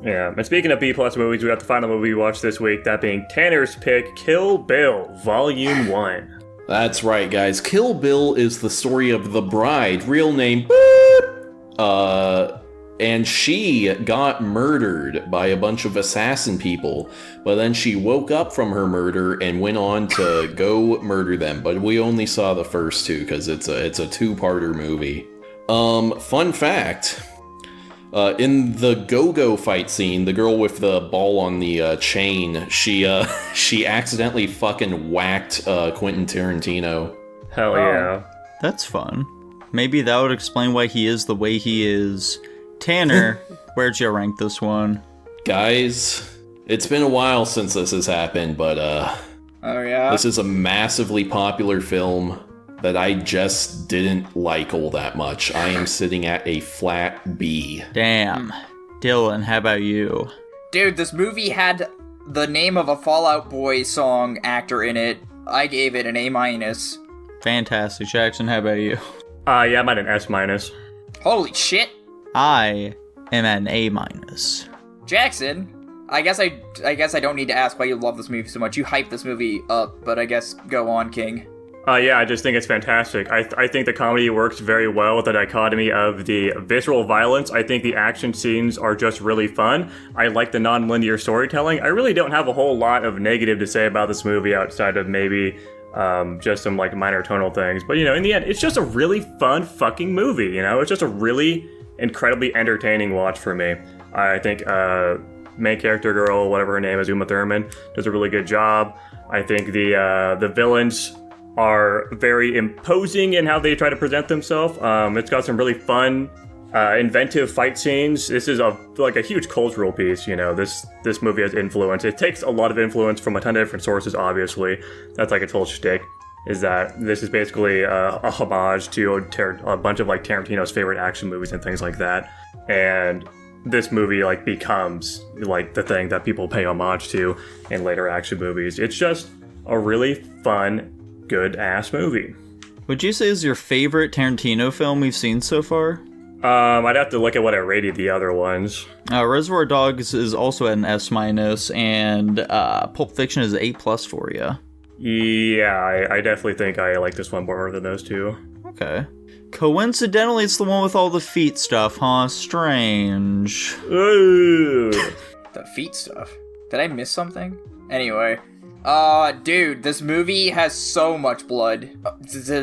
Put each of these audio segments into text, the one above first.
Yeah, and speaking of B-plus movies, we got the final movie we watched this week, that being Tanner's pick, Kill Bill, Volume 1. That's right, guys. Kill Bill is the story of the bride, real name, and she got murdered by a bunch of assassin people, but then she woke up from her murder and went on to go murder them. But we only saw the first two because it's a two-parter movie. Fun fact, in the go-go fight scene, the girl with the ball on the chain, she accidentally fucking whacked Quentin Tarantino. Hell yeah. That's fun. Maybe that would explain why he is the way he is. Tanner, where'd you rank this one? Guys, it's been a while since this has happened, but oh yeah, this is a massively popular film that I just didn't like all that much. I am sitting at a flat B. Damn. Dylan, how about you? Dude, this movie had the name of a Fall Out Boy song actor in it. I gave it an A-. Fantastic. Jackson, how about you? Yeah, I'm at an S-. Holy shit. I am at an A-. Jackson, I guess I don't need to ask why you love this movie so much. You hyped this movie up, but I guess go on, King. Yeah, I just think it's fantastic. I think the comedy works very well with the dichotomy of the visceral violence. I think the action scenes are just really fun. I like the non-linear storytelling. I really don't have a whole lot of negative to say about this movie outside of maybe just some like minor tonal things. But, you know, in the end, it's just a really fun fucking movie, you know? It's just a really incredibly entertaining watch for me. I think main character girl, whatever her name is, Uma Thurman, does a really good job. I think the villains are very imposing in how they try to present themselves. It's got some really fun, inventive fight scenes. This is a huge cultural piece, you know. This movie has influence. It takes a lot of influence from a ton of different sources, obviously. That's like its whole shtick, is that this is basically a homage to a bunch of like Tarantino's favorite action movies and things like that. And this movie like becomes like the thing that people pay homage to in later action movies. It's just a really fun, good ass movie. Would you say is your favorite Tarantino film we've seen so far? I'd have to look at what I rated the other ones. Reservoir Dogs is also at an S-, and Pulp Fiction is an A+ for you. Yeah, I definitely think I like this one more than those two. Okay. Coincidentally, it's the one with all the feet stuff, huh? Strange. Ooh. The feet stuff. Did I miss something? Anyway. Dude, this movie has so much blood.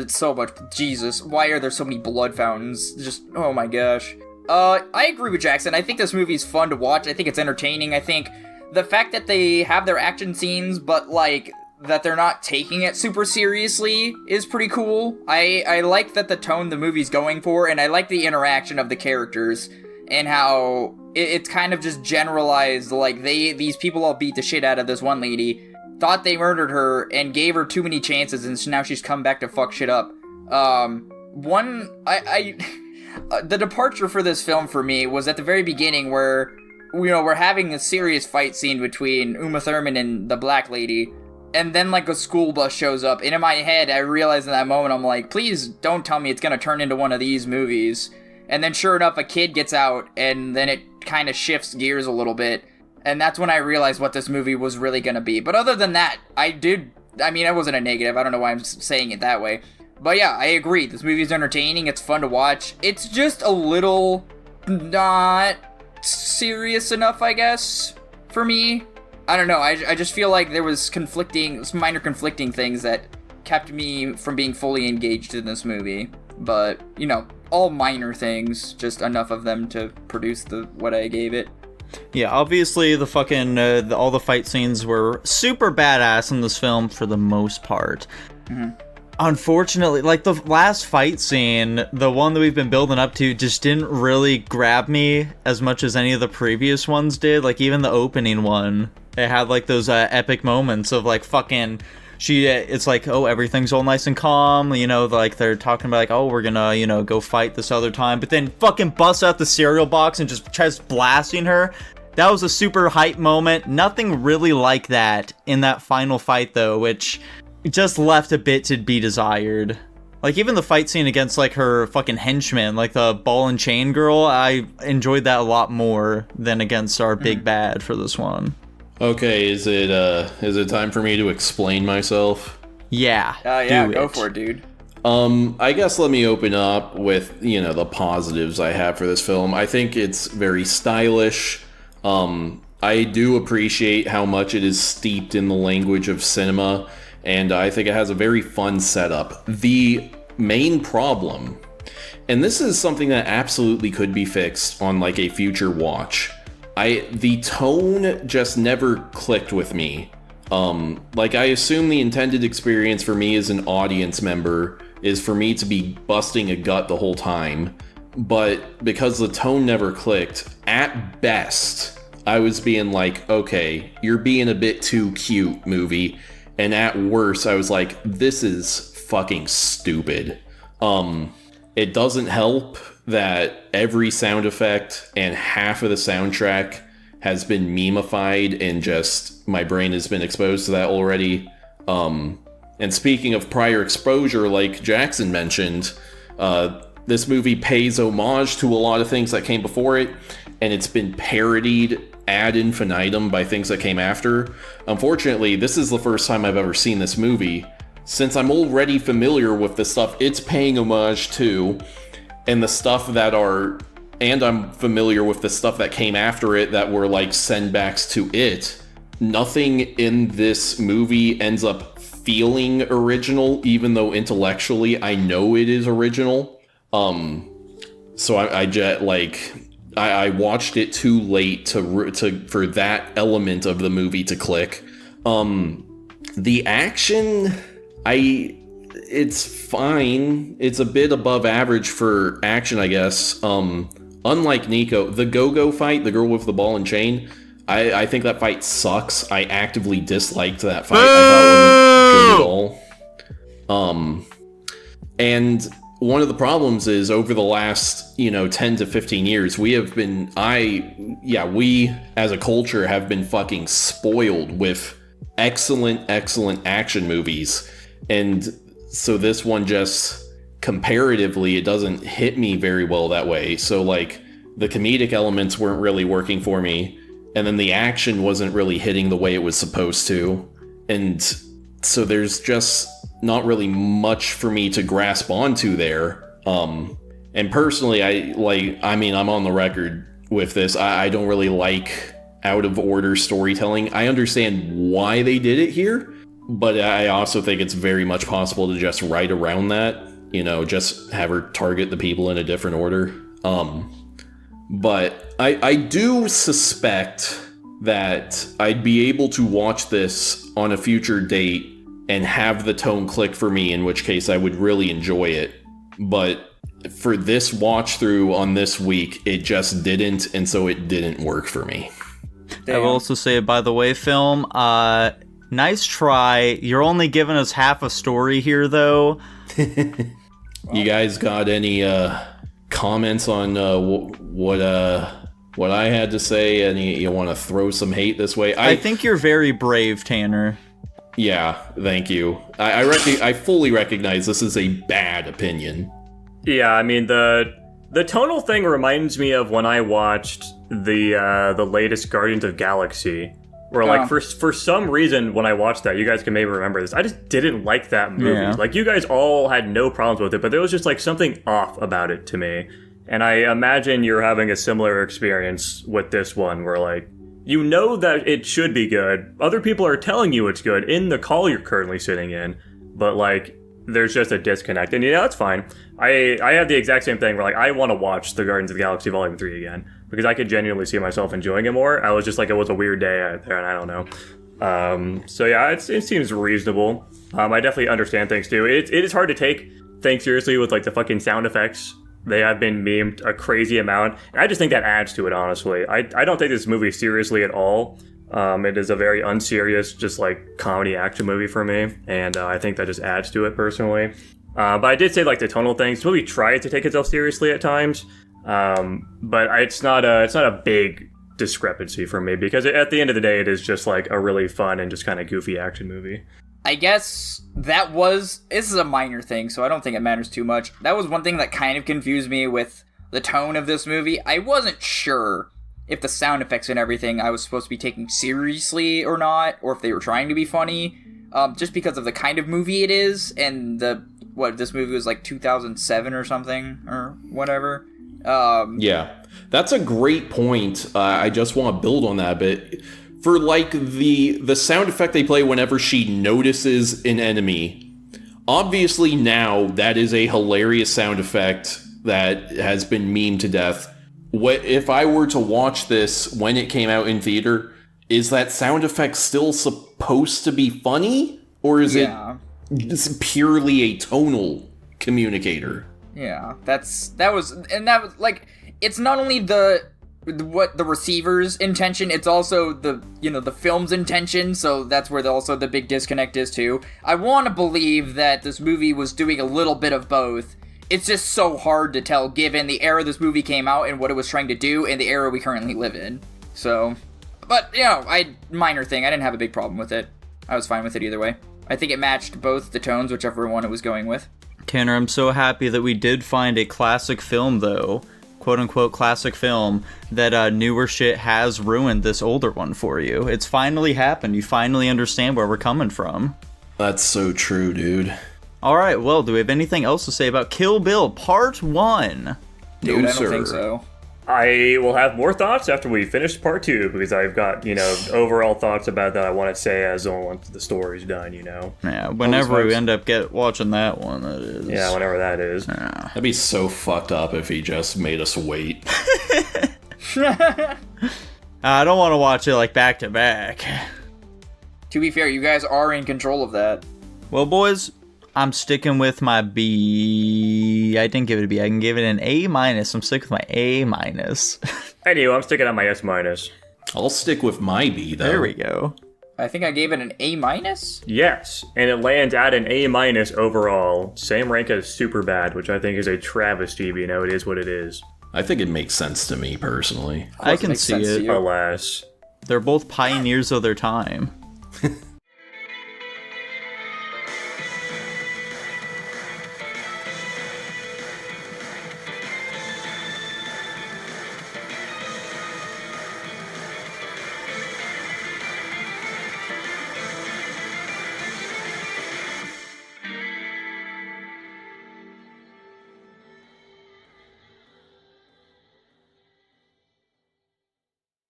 So much. Jesus, why are there so many blood fountains? Just, oh my gosh. I agree with Jackson. I think this movie's fun to watch. I think it's entertaining. I think the fact that they have their action scenes, but, like, that they're not taking it super seriously is pretty cool. I like that the tone the movie's going for, and I like the interaction of the characters, and how it's kind of just generalized, like, these people all beat the shit out of this one lady, thought they murdered her, and gave her too many chances, and so now she's come back to fuck shit up. The departure for this film for me was at the very beginning where, you know, we're having a serious fight scene between Uma Thurman and the black lady, and then, like, a school bus shows up, and in my head, I realized in that moment, I'm like, please don't tell me it's gonna turn into one of these movies. And then sure enough, a kid gets out, and then it kind of shifts gears a little bit. And that's when I realized what this movie was really gonna be. But other than that, I wasn't a negative. I don't know why I'm saying it that way. But yeah, I agree. This movie is entertaining. It's fun to watch. It's just a little not serious enough, I guess, for me. I don't know. I just feel like there was minor conflicting things that kept me from being fully engaged in this movie. But, you know, all minor things, just enough of them to produce what I gave it. Yeah, obviously the fucking, all the fight scenes were super badass in this film for the most part. Mm-hmm. Unfortunately, like the last fight scene, the one that we've been building up to, just didn't really grab me as much as any of the previous ones did. Like even the opening one, it had like those epic moments of like fucking... it's like, oh, everything's all nice and calm, you know, like they're talking about like, oh, we're gonna, you know, go fight this other time, but then fucking busts out the cereal box and just tries blasting her. That was a super hype moment. Nothing really like that in that final fight though, which just left a bit to be desired. Like, even the fight scene against, like, her fucking henchman, like the ball and chain girl, I enjoyed that a lot more than against our big bad for this one. Okay, is it time for me to explain myself? Yeah. Yeah, do go it. for it, dude. I guess let me open up with, the positives I have for this film. I think it's very stylish. I do appreciate how much it is steeped in the language of cinema, and I think it has a very fun setup. The main problem, and this is something that absolutely could be fixed on like a future watch, the tone just never clicked with me. Like, I assume the intended experience for me as an audience member is for me to be busting a gut the whole time, but because the tone never clicked, at best, I was being like, okay, you're being a bit too cute, movie, and at worst, I was like, this is fucking stupid. It doesn't help that every sound effect and half of the soundtrack has been memeified, and just my brain has been exposed to that already. And speaking of prior exposure, like Jackson mentioned, this movie pays homage to a lot of things that came before it, and it's been parodied ad infinitum by things that came after. Unfortunately, this is the first time I've ever seen this movie. Since I'm already familiar with the stuff it's paying homage to, and I'm familiar with the stuff that came after it that were like sendbacks to it, nothing in this movie ends up feeling original, even though intellectually I know it is original. So I watched it too late for that element of the movie to click. The action, it's fine. It's a bit above average for action, I guess. Unlike Nico, the go-go fight, the girl with the ball and chain, I think that fight sucks. I actively disliked that fight. I thought it wasn't good at all. And one of the problems is over the last, 10 to 15 years, we as a culture have been fucking spoiled with excellent action movies. And so this one just, comparatively, it doesn't hit me very well that way. So like, the comedic elements weren't really working for me, and then the action wasn't really hitting the way it was supposed to. And so there's just not really much for me to grasp onto there. And personally, I'm on the record with this. I don't really like out of order storytelling. I understand why they did it here, but I also think it's very much possible to just write around that, just have her target the people in a different order. But I do suspect that I'd be able to watch this on a future date and have the tone click for me, in which case I would really enjoy it. But for this watch through on this week, it just didn't, and so it didn't work for me. I will also say, by the way, film, nice try. You're only giving us half a story here, though. You guys got any comments on what I had to say? Any you want to throw some hate this way? I think you're very brave, Tanner. Yeah, thank you. I fully recognize this is a bad opinion. Yeah, I mean, the tonal thing reminds me of when I watched the latest Guardians of Galaxy, where like for some reason when I watched that, you guys can maybe remember this, I just didn't like that movie. Yeah. Like, you guys all had no problems with it, but there was just like something off about it to me. And I imagine you're having a similar experience with this one, where like, you know that it should be good. Other people are telling you it's good in the call you're currently sitting in, but like, there's just a disconnect. And that's fine. I have the exact same thing where like, I want to watch the Guardians of the Galaxy Volume 3 again, because I could genuinely see myself enjoying it more. I was just like, it was a weird day out there, and I don't know. So yeah, it seems reasonable. I definitely understand things too. It is hard to take things seriously with like the fucking sound effects. They have been memed a crazy amount, and I just think that adds to it, honestly. I don't take this movie seriously at all. It is a very unserious, just like comedy action movie for me, and I think that just adds to it personally. But I did say like the tonal things. This movie tried to take itself seriously at times, but it's not a big discrepancy for me, because at the end of the day, it is just like a really fun and just kind of goofy action movie. I guess this is a minor thing, so I don't think it matters too much. That was one thing that kind of confused me with the tone of this movie. I wasn't sure if the sound effects and everything I was supposed to be taking seriously or not, or if they were trying to be funny, just because of the kind of movie it is, and this movie was like 2007 or something, or whatever. Yeah, that's a great point. I just want to build on that a bit. For like the sound effect they play whenever she notices an enemy, obviously now that is a hilarious sound effect that has been memed to death. What if I were to watch this when it came out in theater? Is that sound effect still supposed to be funny, or is it just purely a tonal communicator? Yeah, that was like, it's not only what the receiver's intention, it's also the film's intention, so that's where also the big disconnect is too. I want to believe that this movie was doing a little bit of both. It's just so hard to tell given the era this movie came out and what it was trying to do and the era we currently live in. So, but minor thing, I didn't have a big problem with it. I was fine with it either way. I think it matched both the tones, whichever one it was going with. Tanner, I'm so happy that we did find a classic film, though, quote-unquote classic film, that newer shit has ruined this older one for you. It's finally happened. You finally understand where we're coming from. That's so true, dude. Alright, well, do we have anything else to say about Kill Bill Part 1? Dude, No, I don't think sir. so. I will have more thoughts after we finish part 2, because I've got, overall thoughts about that I want to say as once the story's done, Yeah, whenever we end up watching that one, that is. Yeah, whenever that is. Yeah. That'd be so fucked up if he just made us wait. I don't want to watch it, like, back to back. To be fair, you guys are in control of that. Well, boys, I'm sticking with my B. I didn't give it a B. I can give it an A-. I'm sticking with my A-. Anyway, I'm sticking on my S-. I'll stick with my B, though. There we go. I think I gave it an A-. Yes, and it lands at an A- overall. Same rank as Superbad, which I think is a travesty, but it is what it is. I think it makes sense to me, personally. I it can makes see sense to it. you. Alas. They're both pioneers of their time.